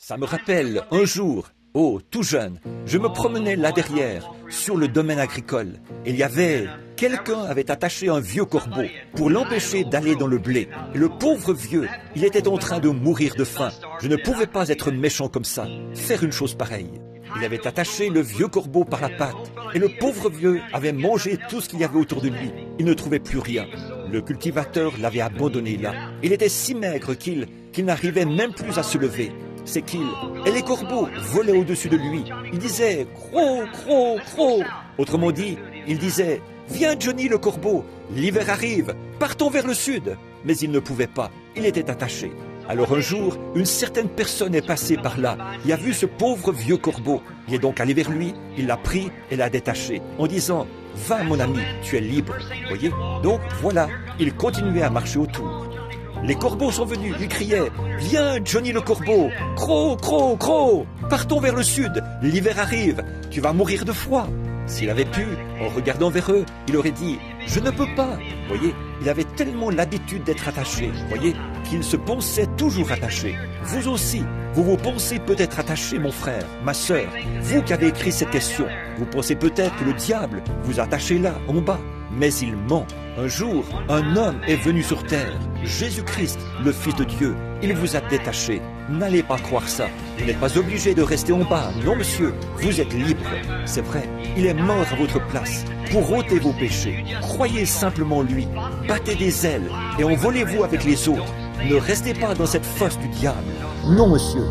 Ça me rappelle un jour, tout jeune, je me promenais là derrière, sur le domaine agricole. Et il y avait... Quelqu'un avait attaché un vieux corbeau pour l'empêcher d'aller dans le blé. Et le pauvre vieux, il était en train de mourir de faim. Je ne pouvais pas être méchant comme ça, faire une chose pareille. Il avait attaché le vieux corbeau par la patte. Et le pauvre vieux avait mangé tout ce qu'il y avait autour de lui. Il ne trouvait plus rien. Le cultivateur l'avait abandonné là. Il était si maigre qu'il n'arrivait même plus à se lever. C'est qu'il... Et les corbeaux volaient au-dessus de lui. Il disait « Cro, cro, cro ». Autrement dit, il disait « Viens Johnny le corbeau, l'hiver arrive, partons vers le sud ». Mais il ne pouvait pas, il était attaché. Alors un jour, une certaine personne est passée par là. Il a vu ce pauvre vieux corbeau. Il est donc allé vers lui, il l'a pris et l'a détaché, en disant « Va mon ami, tu es libre ». Voyez? Donc voilà, il continuait à marcher autour. Les corbeaux sont venus, ils criaient « Viens, Johnny le corbeau, cro, cro, cro, partons vers le sud, l'hiver arrive, tu vas mourir de froid ». S'il avait pu, en regardant vers eux, il aurait dit « Je ne peux pas ». Voyez, il avait tellement l'habitude d'être attaché, voyez, qu'il se pensait toujours attaché. Vous aussi, vous vous pensez peut-être attaché, mon frère, ma sœur. Vous qui avez écrit cette question, vous pensez peut-être que le diable vous a attaché là, en bas. Mais il ment. Un jour, un homme est venu sur terre, Jésus-Christ, le Fils de Dieu. Il vous a détaché. N'allez pas croire ça. Vous n'êtes pas obligé de rester en bas. Non, monsieur, vous êtes libre. C'est vrai, il est mort à votre place pour ôter vos péchés. Croyez simplement en lui. Battez des ailes et envolez-vous avec les autres. Ne restez pas dans cette fosse du diable. Non, monsieur.